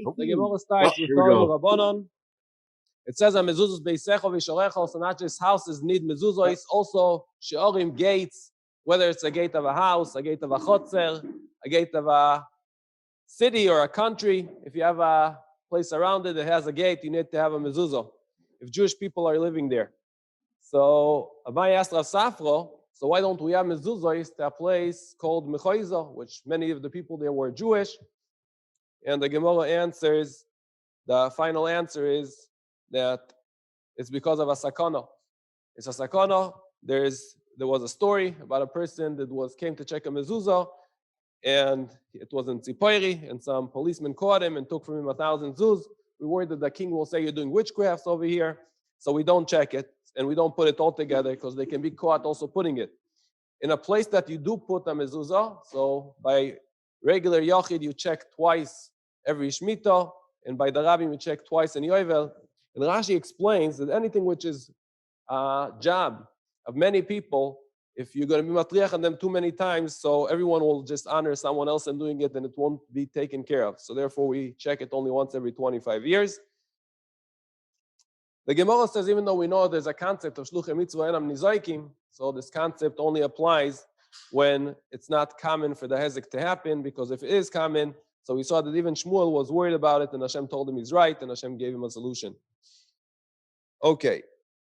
The Gemara starts with Torah Rabbanon. It says a mezuzos beisecho v'shorecho, so not just houses need mezuzos, also sheorim, gates, whether it's a gate of a house, a gate of a chotzer, a gate of a city or a country. If you have a place around it that has a gate, you need to have a mezuzah if Jewish people are living there. So Abai asked Rav Safro, so why don't we have mezuzos to a place called Mechoiza, which many of the people there were Jewish? And the Gemara answers, the final answer is that it's because of a sakana. It's a sakana. There was a story about a person that came to check a mezuzah, and it was in Tzipoiri, and some policemen caught him and took from him 1,000 zuz. We worried that the king will say you're doing witchcrafts over here, so we don't check it, and we don't put it all together because they can be caught also putting it. In a place that you do put a mezuzah, so by regular yachid you check twice every shmita, and by the rabbim you check twice in yovel. And Rashi explains that anything which is a job of many people, if you're going to be matriach on them too many times, so everyone will just honor someone else in doing it and it won't be taken care of. So therefore we check it only once every 25 years. The Gemara says even though we know there's a concept of shluchei mitzvah enam nizoikim, so this concept only applies when it's not common for the hezek to happen, because if it is common, so we saw that even Shmuel was worried about it and Hashem told him he's right and Hashem gave him a solution. Okay,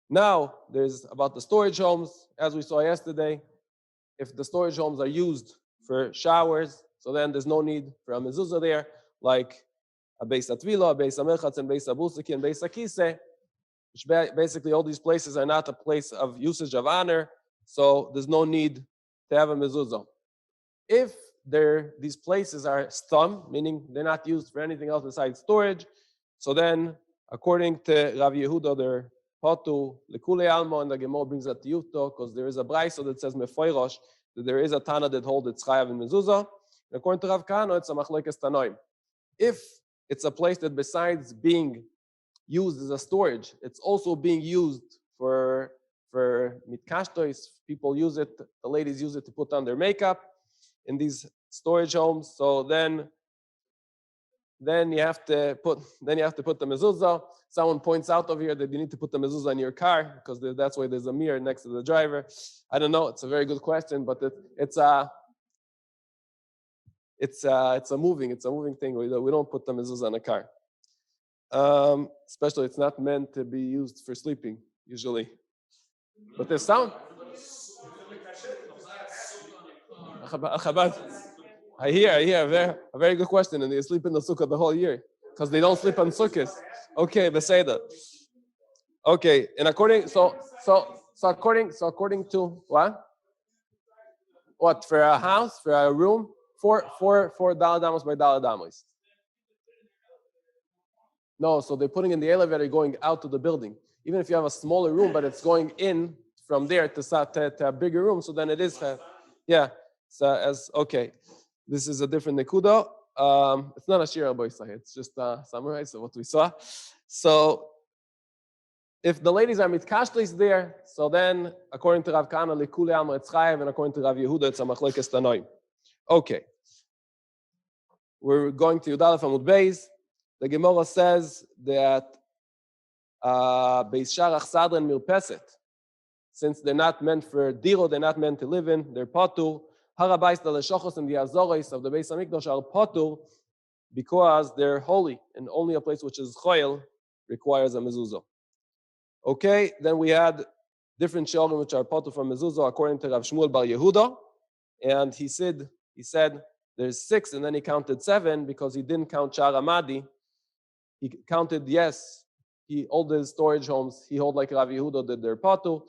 now there's about the storage homes. As we saw yesterday, if the storage homes are used for showers, so then there's no need for a mezuzah there, like a beis atvila, a beis amerchatz, and beis abusiki, and beis akise, which basically all these places are not a place of usage of honor, so there's no need to have a mezuzah. If these places are stam, meaning they're not used for anything else besides storage, so then according to Rav Yehuda, they're potu lekule alma, and the Gemara brings that to Yufto, because there is a brayso that says mefoirosh that there is a tana that holds it's chayav in mezuzah. And according to Rav Kahana, it's a machlekes tanoim. If it's a place that besides being used as a storage, it's also being used for mitkashtois, people use it, the ladies use it to put on their makeup in these storage homes. So then you have to put the mezuzah. Someone points out over here that you need to put the mezuzah in your car because that's why there's a mirror next to the driver. I don't know. It's a very good question, but it's a moving thing. We don't put the mezuzah in a car. Especially it's not meant to be used for sleeping usually. But there's sound. I hear a very good question, and they sleep in the sukkah the whole year because they don't sleep on sukkahs. Okay, beseda. Okay, and according to what? What for a house, for a room, four daladamos by daladamos. No, so they're putting in the elevator going out to the building. Even if you have a smaller room, but it's going in from there to a bigger room, so then it is. Yeah. So okay. This is a different nekuda. It's not a shira boisai. It's just summarize of what we saw. So if the ladies are mitkashlis there, so then according to Rav Kahana likule alma it's chayav, and according to Rav Yehuda it's a machlekes tanoim. Okay. We're going to Yudalef Amud Beis. The Gemara says that beis sharach sadran mirpeset, since they're not meant for diro, they're not meant to live in, they're patu. Harabais the leshochos and the azoros of the Beis Hamikdash are patu because they're holy, and only a place which is choil requires a mezuzah. Okay, then we had different shorim which are patu from mezuzah according to Rav Shmuel Bar Yehuda, and he said there's 6, and then he counted 7 because he didn't count Shar Amadi. He counted all the storage homes he hold like Rav Yehuda did, they're patu.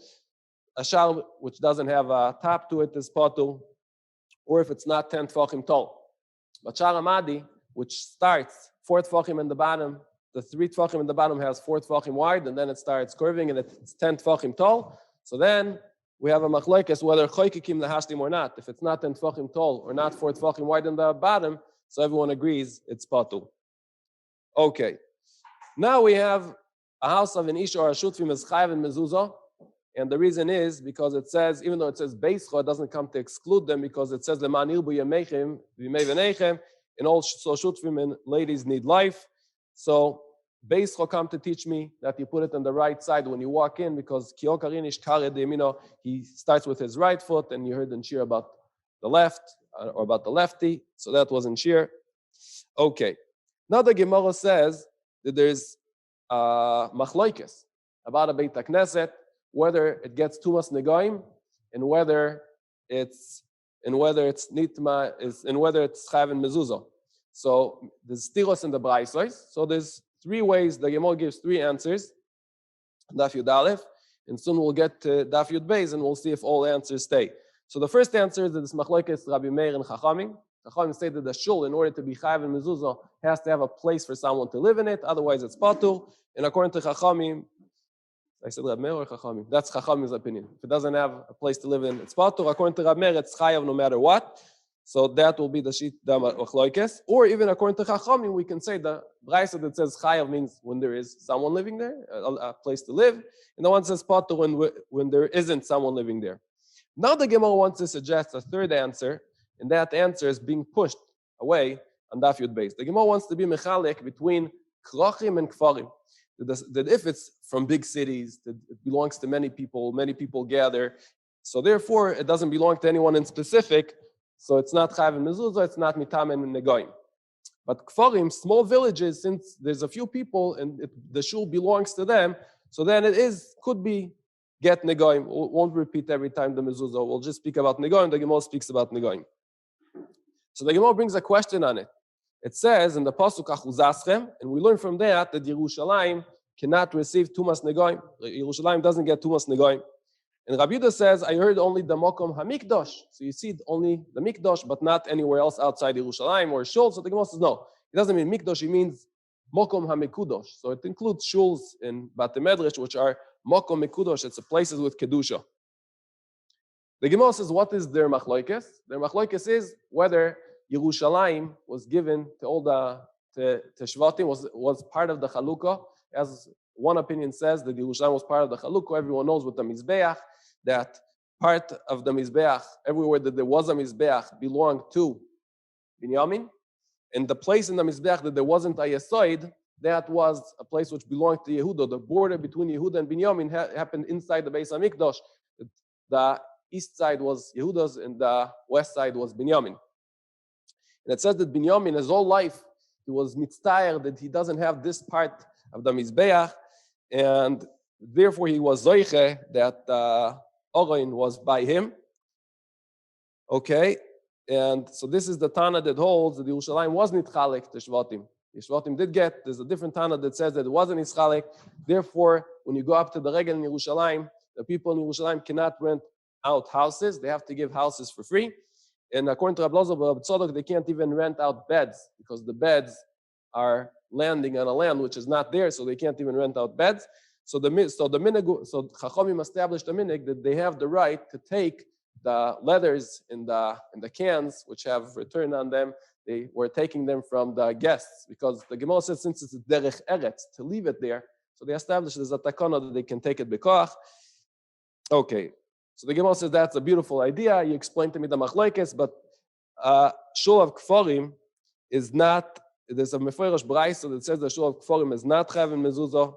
A shar which doesn't have a top to it is patu, or if it's not 10 tefachim tall. But Shar Amadi, which starts 4 tefachim in the bottom, the 3 tefachim in the bottom has 4 tefachim wide, and then it starts curving, and it's 10 tefachim tall. So then we have a machlekes whether choykikim lahashlim or not. If it's not 10 tefachim tall or not 4 tefachim wide in the bottom, so everyone agrees it's patu. Okay. Now we have a house of an ish or a shutfim is chayav and mezuzah. And the reason is because it says, even though it says beischa, it doesn't come to exclude them because it says leman irbu yemechem v'imei v'neichem. and also shutfim and ladies need life. So Beis will come to teach me that you put it on the right side when you walk in, because he starts with his right foot, and you heard in shir about the left or about the lefty. So that was in shir. Okay. Now the Gemara says that there's machloikes about a Beit HaKnesset, whether it gets tumas negoim and whether it's nitma and whether it's chayav and mezuzah. So there's stiros in the braisos. So there's three ways. The Gemara gives three answers. Daf Yud Aleph, and soon we'll get to Daf Yud Beis, and we'll see if all answers stay. So the first answer is that this machlokes Rabbi Meir and Chachamim. Chachamim say that the shul, in order to be chayav and mezuzah, has to have a place for someone to live in it. Otherwise, it's patur. And according to Chachamim, I said Rabbi Meir or Chachamim? That's Chachamim's opinion. If it doesn't have a place to live in, it's patur. According to Rabbi Meir, it's chayav no matter what. So that will be the shit the machlokes. Or even according to Chachamim, we can say the brayso that says chayav means when there is someone living there, a place to live, and the one says patur when there isn't someone living there. Now the Gemara wants to suggest a third answer, and that answer is being pushed away on Daf Yud Beis. The Gemara wants to be mechalek between krochim and kfarim. That if it's from big cities, that it belongs to many people gather, so therefore it doesn't belong to anyone in specific, so it's not chayav and mezuzah, it's not mitam and negoim. But kfarim, small villages, since there's a few people and the shul belongs to them, so then could be get negoim. We won't repeat every time the mezuzah. We'll just speak about negoim. The Gemara speaks about negoim. So the Gemara brings a question on it. It says in the pasuk Achuzaschem, and we learn from that Yerushalayim cannot receive tumas negoim. Yerushalayim doesn't get tumas negoim. And Rabbi Yehuda says, I heard only the mokom hamikdosh. So you see only the mikdosh, but not anywhere else outside Yerushalayim or shul. So the Gemara says, no, it doesn't mean mikdosh. It means mokom hamikudosh. So it includes shuls in Bate Medrash, which are mokom mikudosh. It's places with kedusha. The Gemara says, what is their machlokes? Their machlokes is whether Yerushalayim was given to all to Shvatim, was part of the Chalukah. As one opinion says that Yerushalayim was part of the Chalukah. Everyone knows with the Mizbeach, that part of the Mizbeach, everywhere that there was a Mizbeach, belonged to Binyamin. And the place in the Mizbeach that there wasn't a Yesoid, that was a place which belonged to Yehuda. The border between Yehuda and Binyamin happened inside the Beis HaMikdash. The east side was Yehuda's and the west side was Binyamin. And it says that Binyamin, his whole life, he was mitztayer that he doesn't have this part of the Mizbeach, and therefore he was zoiche that Orein was by him. Okay, and so this is the Tana that holds that Yerushalayim was nitchalek to Shvatim. The Shvatim did get, there's a different Tana that says that it wasn't nitchalek. Therefore, when you go up to the regel in Yerushalayim, the people in Yerushalayim cannot rent out houses. They have to give houses for free. And according to Rabbi Tzadok, they can't even rent out beds because the beds are landing on a land which is not there, so they can't even rent out beds. So Chachamim established a minig that they have the right to take the leathers in the cans which have return on them. They were taking them from the guests because the Gemara says since it's derech eretz to leave it there, so they established there's a takana that they can take it bekoach. Okay. So the Gemara says that's a beautiful idea. You explained to me the machlokes, but shul of kfarim is not. There's a meforish brayso that says the shul of kfarim is not chayav and mezuzah,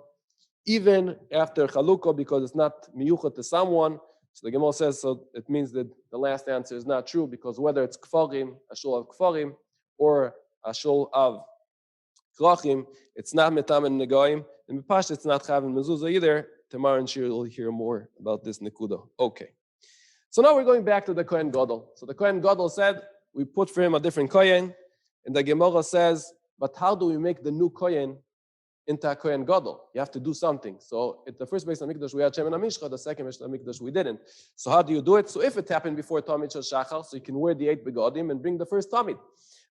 even after chalukah, because it's not miyuchat to someone. So the Gemara says so. It means that the last answer is not true because whether it's kfarim, a shul of kfarim, or a shul of krachim, it's not metam and negoim, and mipash it's not chayav and mezuzah either. Tomorrow and Shir will hear more about this nekuda. Okay. So now we're going back to the Kohen Gadol. So the Kohen Gadol said, we put for him a different Kohen. And the Gemara says, but how do we make the new Kohen into a Kohen Gadol? You have to do something. So at the first Beis HaMikdash, we had Shem and Amishcha. The second Beis HaMikdash, we didn't. So how do you do it? So if it happened before Tamid Shel Shachar, so you can wear the 8 begodim and bring the first Tamid.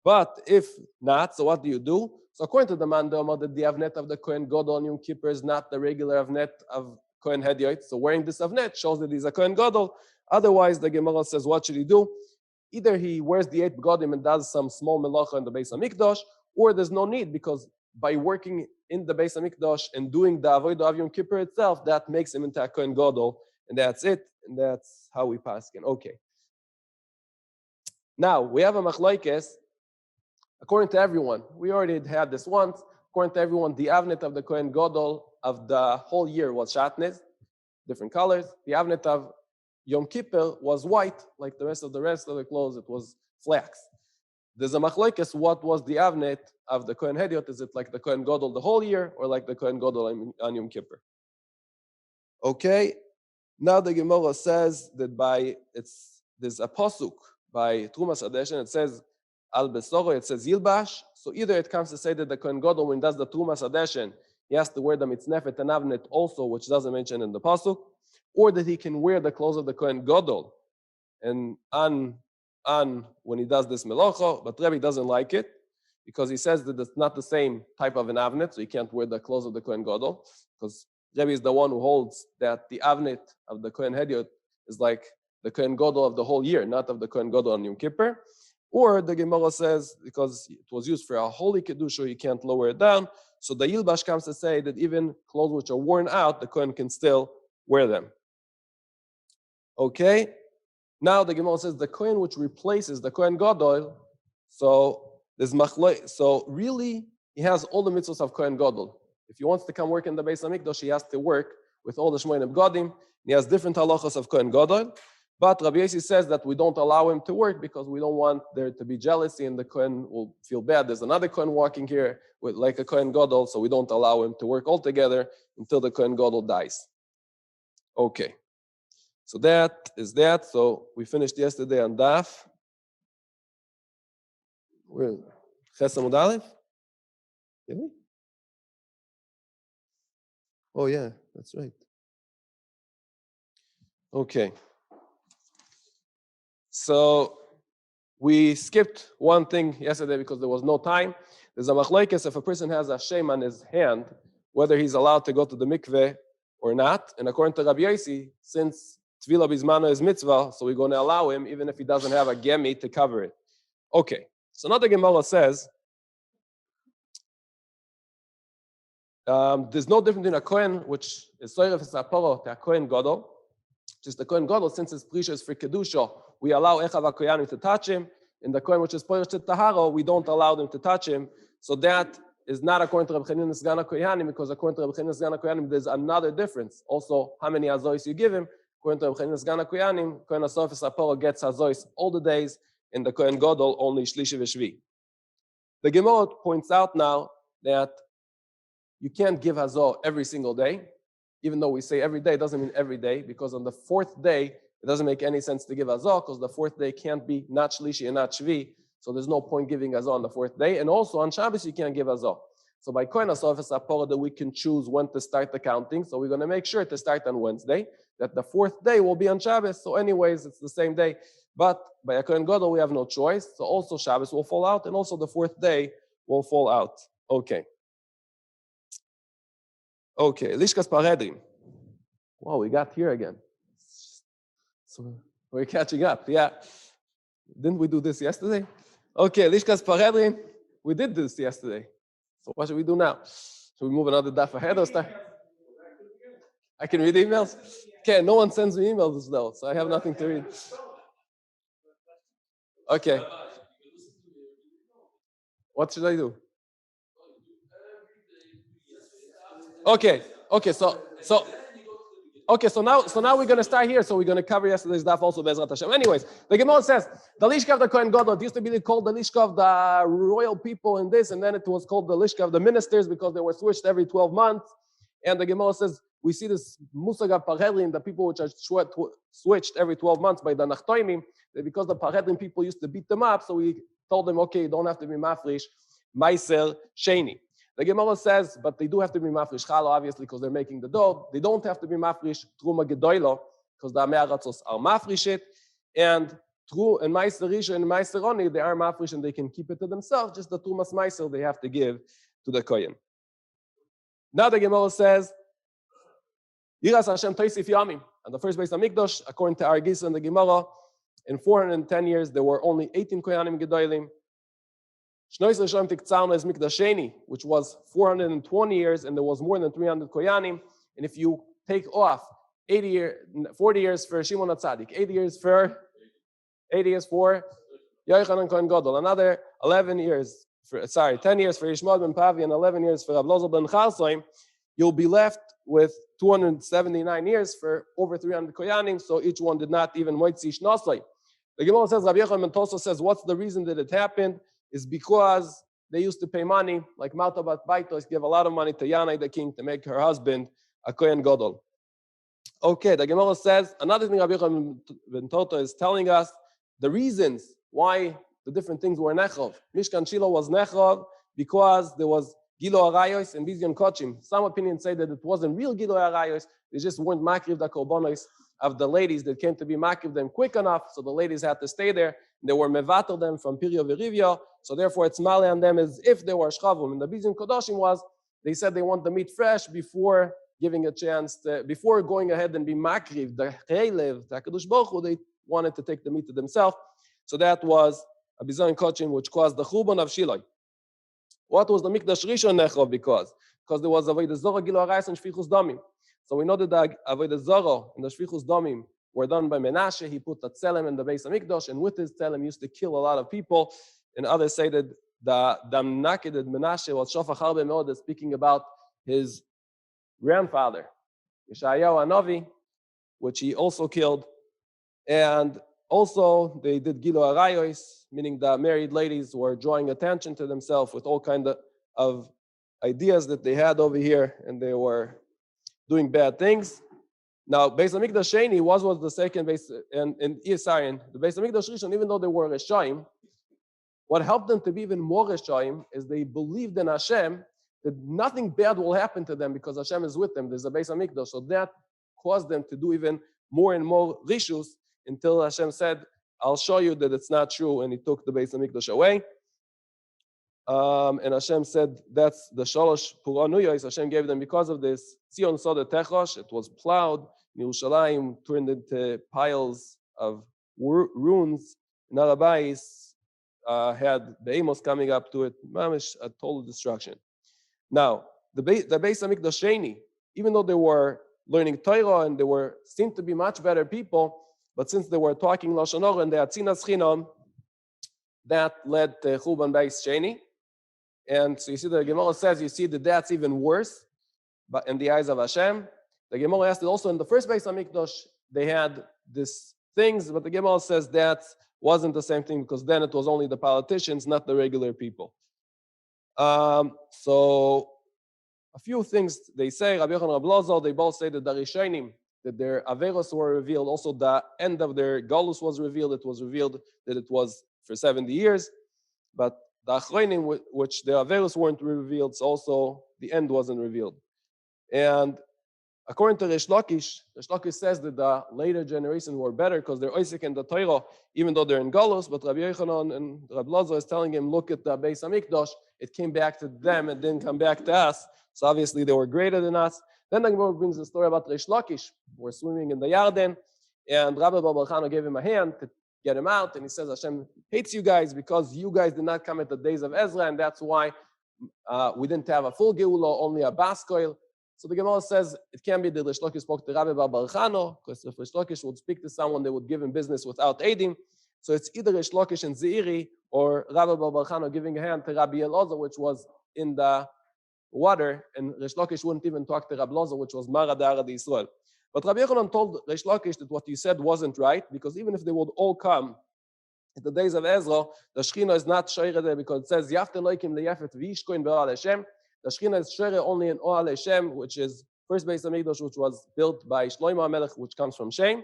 But if not, so what do you do? So according to the man, the avnet of the Kohen Gadol on Yom Kippur is not the regular avnet of Kohen Hediyot. So wearing this avnet shows that he's a Kohen Gadol. Otherwise, the Gemara says, what should he do? Either he wears the 8 begodim and does some small melacha in the Beis HaMikdash, or there's no need because by working in the Beis HaMikdash and doing the avodah of Yom Kippur itself, that makes him into a Kohen Gadol, and that's it. And that's how we pass again. Okay. Now we have a machlokes According to everyone, we already had this once. According to everyone, the avnet of the Kohen Gadol of the whole year was shatnez, different colors. The avnet of Yom Kippur was white, like the rest of the clothes. It was flax. There's a machlokes. What was the avnet of the Kohen Hediot? Is it like the Kohen Gadol the whole year, or like the Kohen Gadol on Yom Kippur? Okay. Now the Gemara says that there's a pasuk by Trumas Adeshen. It says Al Besoro. It says Yilbash. So either it comes to say that the Kohen Gadol, when he does the Trumas Adeshen, he has to wear the mitznefet and avnet also, which doesn't mention in the pasuk, or that he can wear the clothes of the Kohen Gadol and on when he does this melacha. But Rebbe doesn't like it because he says that it's not the same type of an avnet, so he can't wear the clothes of the Kohen Gadol, because Rebbe is the one who holds that the avnet of the Kohen Hediot is like the Kohen Gadol of the whole year, not of the Kohen Gadol on Yom Kippur. Or the Gemara says because it was used for a holy kedusha, you can't lower it down. So the Yilbash comes to say that even clothes which are worn out, the Kohen can still wear them. Okay. Now the Gemara says the Kohen which replaces the Kohen Gadol. So there's machloi. So really, he has all the mitzvahs of Kohen Gadol. If he wants to come work in the Beis Hamikdash, he has to work with all the Shmonim Gadim. He has different halachas of Kohen Gadol. But Rabbi Yossi says that we don't allow him to work because we don't want there to be jealousy and the Kohen will feel bad. There's another Kohen walking here with like a Kohen Gadol, so we don't allow him to work altogether until the Kohen Gadol dies. Okay. So that is that. So we finished yesterday on Daf. Where? Ches Amud Aleph? Really? Oh yeah, that's right. Okay. So we skipped one thing yesterday because there was no time. There's a machlokes if a person has a shame on his hand, whether he's allowed to go to the mikveh or not. And according to Rabbi Yossi, since Tvila Bizmano is mitzvah, so we're going to allow him even if he doesn't have a gemi to cover it. Okay. So now the Gemara says, there's no difference in a Kohen, which is Soiref Saporo, to a Kohen Gadol. Just the Kohen Gadol, since his prisha is for Kedusha, we allow Echav HaKoyanim to touch him. In the Kohen, which is Porish to Taharo, we don't allow them to touch him. So that is not according to Reb Chanina Sgan HaKoyanim, because according to Reb Chanina Sgan HaKoyanim, there's another difference. Also, how many Azois you give him. According to Reb Chanina Sgan HaKoyanim, Kohen Soiref Saporo gets Azois all the days, in the Kohen Gadol only Shlishi V'Shvi. The Gemara points out now that you can't give Hazor every single day. Even though we say every day, it doesn't mean every day, because on the fourth day, it doesn't make any sense to give Hazor, because the fourth day can't be not Shlishi and not Shvi, so there's no point giving Hazor on the fourth day. And also on Shabbos, you can't give Hazor. So by Kohen HaSofes HaPorah, that we can choose when to start the counting. So we're going to make sure to start on Wednesday, that the fourth day will be on Shabbos. So anyways, it's the same day. But by a Kohen Gadol, we have no choice. So also Shabbos will fall out, and also the fourth day will fall out. Okay. Okay, Lishkas Paredrim. Wow, we got here again. So we're catching up, yeah. Didn't we do this yesterday? Okay, Lishkas Paredrim. We did this yesterday. So what should we do now? Should we move another daf ahead or start? I can read emails? Okay, no one sends me emails though, so I have nothing to read. Okay. What should I do? Okay, so now we're going to start here. So we're going to cover yesterday's daf also, Bezrat Hashem. Anyways, the Gemara says, the Lishka of the Kohen Gadol, it used to be called the Lishka of the royal people and this, and then it was called the Lishka of the ministers because they were switched every 12 months. And the Gemara says, we see this Musag of Paredrim, the people which are switched every 12 months by the Nachtoimim, because the Paredrim people used to beat them up, so we told them, okay, you don't have to be Mafrish, Meiser, Sheni. The Gemara says, but they do have to be mafrish challah, obviously, because they're making the dough. They don't have to be mafrish truma gedoilo, because the amei aratzos are mafrish it, and true and meiser risha and meiser oni, they are mafrish and they can keep it to themselves. Just the trumas meiser they have to give to the kohen. Now the Gemara says, Yiras Hashem Toisif Yomim. On the first Beis Hamikdash, according to our Gisa and the Gemara, in 410 years there were only 18 kohanim gedolim. Shnois Rishon Tiktzarno is Mikdasheni, which was 420 years, and there was more than 300 koyanim. And if you take off 40 years for Shimon HaTzadik, 80 years for Yochanan Kohen Gadol, another 11 years 10 years for Yishmael ben Pavi and 11 years for Rav Lozel ben Charsoim, you'll be left with 279 years for over 300 koyanim, so each one did not even moitzi shnasai. The Gemara says, Rabbi Yochanan ben Tosa says, what's the reason that it happened? Is because they used to pay money, like Malta bat Baitos, give a lot of money to Yanai the king to make her husband a Kohen Gadol. Okay, the Gemara says, another thing Rabbi Yochanan ben Tosa is telling us, the reasons why the different things were nechov. Mishkan Shiloh was nechov because there was Gilo Arayos and Bizyon Kochim. Some opinions say that it wasn't real Gilo Arayos, they just weren't makriv the korbanos of the ladies that came to be makriv them quick enough, so the ladies had to stay there. They were mevatel them from Piryo Verivyo, so therefore it's male on them as if they were shchavim. And the Bizyon Kodoshim was, they said they want the meat fresh before giving a chance to, before going ahead and be makriv, the chaylev, the HaKadosh Baruch Hu, they wanted to take the meat to themselves. So that was a Bizyon Kochim, which caused the Churban of Shiloh. What was the Mikdash Rishon nechov? Because there was Avodah Zorah, Gilo Arayos, and Shfichus Damim. So we know that the Avodah Zorah and the Shfichus Damim were done by Menashe. He put the tzelem in the Beis Hamikdash, and with his tzelem used to kill a lot of people. And others say that the Damnaked that Menashe was Shofach Harbe Meod, speaking about his grandfather, Yeshayahu Hanavi, which he also killed. And also they did Gilo Arayos, meaning the married ladies were drawing attention to themselves with all kinds of ideas that they had over here, and they were doing bad things. Now, Beis Hamikdash Sheni was the second base, and Yisrael, the Beis Hamikdash Rishon, even though they were Reshaim, what helped them to be even more Reshaim is they believed in Hashem that nothing bad will happen to them because Hashem is with them. There's a Beis Hamikdash, so that caused them to do even more and more Rishus until Hashem said, I'll show you that it's not true, and he took the Beis Hamikdash away. And Hashem said, that's the Shalosh Puranuyos Hashem gave them because of this. Tzion saw the Techosh, it was plowed. Yerushalayim turned into piles of ruins. Narabais had the Amos coming up to it. Mamish, a total destruction. Now, the Beis Hamikdash Sheni, even though they were learning Torah and they seemed to be much better people, but since they were talking Lashon Hara and they had Tzinas Chinam, that led to Churban Beis Sheni. And so you see the Gemara says, you see that that's even worse, but in the eyes of Hashem. The Gemara asked it also in the first Beis Hamikdash, they had these things, but the Gemara says that wasn't the same thing because then it was only the politicians, not the regular people. So a few things they say, Rabbi Yochanan and Rav Lozel, they both say that the Rishonim, that their Averos were revealed, also the end of their Galus was revealed. It was revealed that it was for 70 years, but the Achronim, which the Averos weren't revealed, so also the end wasn't revealed. And according to Reish Lakish says that the later generations were better because they're Oisik and the Torah, even though they're in Galus, but Rabbi Yochanan and Rabbi Lozel is telling him, look at the Beis Hamikdash, it came back to them, it didn't come back to us, so obviously they were greater than us. Then the Gemara brings the story about Reish Lakish, who were swimming in the Yarden, and Rabbi Bar Chana gave him a hand to get him out, and he says, Hashem hates you guys because you guys did not come at the days of Ezra, and that's why we didn't have a full Geula, only a Baskoil. So the Gemara says it can be that Reish Lakish spoke to Rabbi Bar Chana, because if Reish Lakish would speak to someone, they would give him business without aiding. So it's either Reish Lakish and Zeiri or Rabbi Bar Chana giving a hand to Rabbi Elazar, which was in the water, and Reish Lakish wouldn't even talk to Rabbi Elazar, which was Mara Dara de Yisrael. But Rabbi Yochanan told Reish Lakish that what he said wasn't right, because even if they would all come in the days of Ezra, the Shechina is not Shoire there, because it says, Yafte Loikim leyafet v'yishkoin be'al Hashem. The Shechina is Shoire only in Oal Hashem, which is first Beis Hamikdash, which was built by Shlomo HaMelech, which comes from Shem.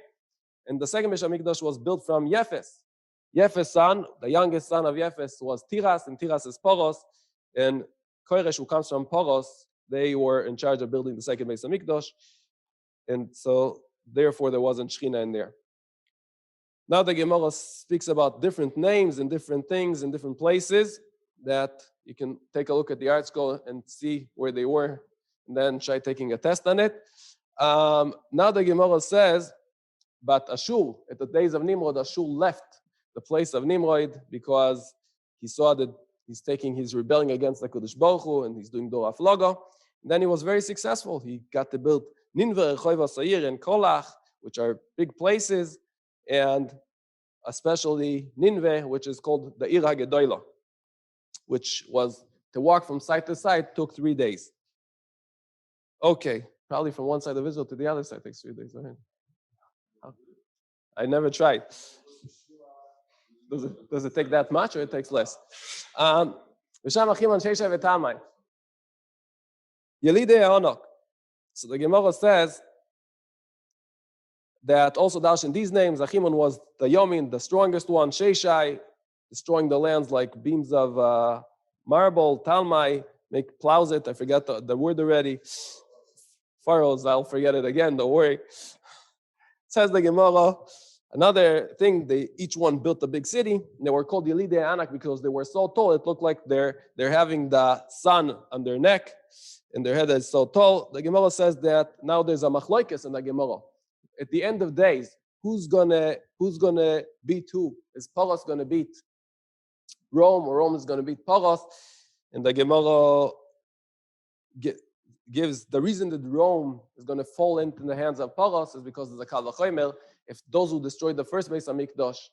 And the second Beis Hamikdash was built from Yefes. Yefes' son, the youngest son of Yefes, was Tiras, and Tiras is Poros. And Koresh, who comes from Poros, they were in charge of building the second Beis Hamikdash. And so, therefore, there wasn't Shechina in there. Now the Gemara speaks about different names and different things in different places that you can take a look at the art scroll and see where they were, and then try taking a test on it. Now the Gemara says, but Ashur, at the days of Nimrod, Ashur left the place of Nimrod because he saw that he's rebelling against the Kodesh Baruch Hu, and he's doing Dor Afloga. And then he was very successful. He got to build Ninveh, Rechoiva Sair, and Kolach, which are big places, and especially Ninveh, which is called the Ir HaGedolah. which was to walk from side to side, took 3 days. Okay, probably from one side of Israel to the other side takes 3 days. Right? I never tried. Does it take that much or it takes less? So the Gemara says that also Darshan these names, Achiman was the Yomin, the strongest one, Sheshai, destroying the lands like beams of marble, Talmai, make plows it. I forgot the word already. Pharaohs, I'll forget it again, don't worry. Says the Gemara, another thing, they each one built a big city. And they were called Yelidei Anak because they were so tall, it looked like they're having the sun on their neck, and their head is so tall. The Gemara says that now there's a machlokes in the Gemara. At the end of days, who's gonna beat who? Is Paros gonna beat Rome, or Rome is gonna beat Paros? And the Gemara gives the reason that Rome is going to fall into the hands of Paros is because there's a Kal V'chomer. If those who destroyed the first Beis Hamikdash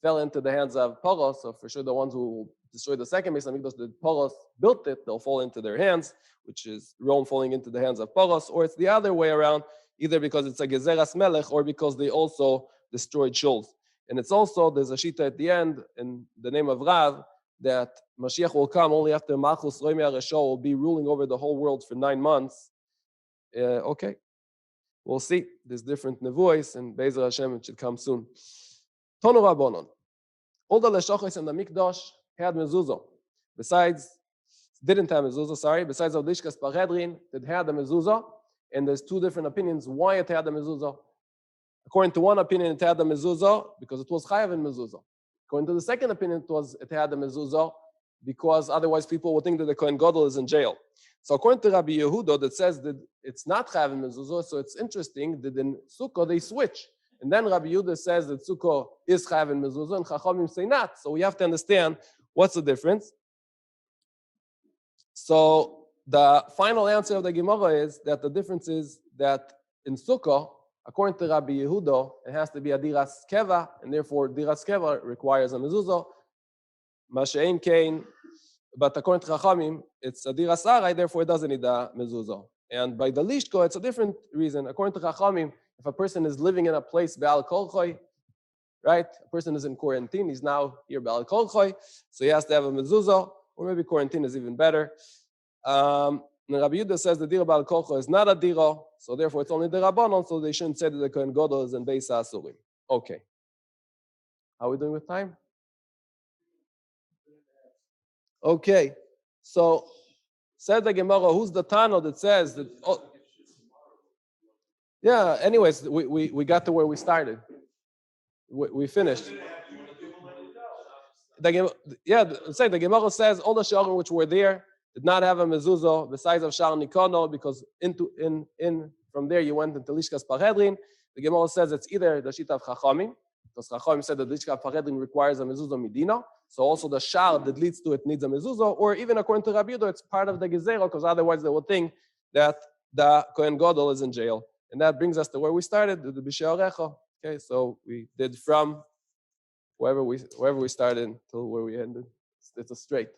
fell into the hands of Paros, so for sure the ones who destroyed the second Beis Hamikdash, that Paros built it, they'll fall into their hands, which is Rome falling into the hands of Paros, or it's the other way around, either because it's a Gezeras Melech or because they also destroyed Shuls. And it's also, there's a Shita at the end in the name of Rav, that Mashiach will come only after Malchus Roimi HaResho will be ruling over the whole world for 9 months. Okay, we'll see. There's different nevuos, and Be'ezer Hashem it should come soon. Tonu Rabbanon. All the Leshochos in the Mikdash had mezuzah. Didn't have mezuzah, besides Odishkas Parhedrin, that had the mezuzah, and there's 2 different opinions why it had the mezuzah. According to one opinion, it had the mezuzah because it was chayav in mezuzah. According to the second opinion, it had the mezuzah because otherwise people would think that the Kohen Gadol is in jail. So according to Rabbi Yehuda, that says that it's not chayav in mezuzah, so it's interesting that in Sukkah they switch. And then Rabbi Yehuda says that Sukkah is chayav in mezuzah, and Chachamim say not. So we have to understand what's the difference. So the final answer of the Gemara is that the difference is that in Sukkah, according to Rabbi Yehuda, it has to be a diras keva, and therefore diras keva requires a mezuzah. Masha'ein kain, but according to Chachamim, it's a diras arai, therefore it doesn't need a mezuzah. And by the lishko, it's a different reason. According to Chachamim, if a person is living in a place be'al kol choy, right? A person is in quarantine, he's now here be'al kol choy, so he has to have a mezuzah, or maybe quarantine is even better. And Rabbi Yehuda says the dira bal kolcho is not a dira, so therefore it's only the rabbanon, so they shouldn't say that the Kohen Gadol is in Beis HaAsurim. Okay. How are we doing with time? Okay. So, said the Gemara, who's the Tano that says that... Oh, yeah, anyways, we got to where we started. We finished. The Gemara says all the Sharim which were there did not have a mezuzah besides of Shar Nikono, because from there you went into Lishkas Parhedrin. The Gemara says it's either the Shita of Chachamim, because Chachamim said that Lishkas Parhedrin requires a mezuzah Medina, so also the Shar that leads to it needs a mezuzah, or even according to Rabbi Yehuda, it's part of the Gezerah, because otherwise they would think that the Kohen Gadol is in jail. And that brings us to where we started, the B'She'arecha. Okay, so we did from wherever we started till where we ended. It's a straight.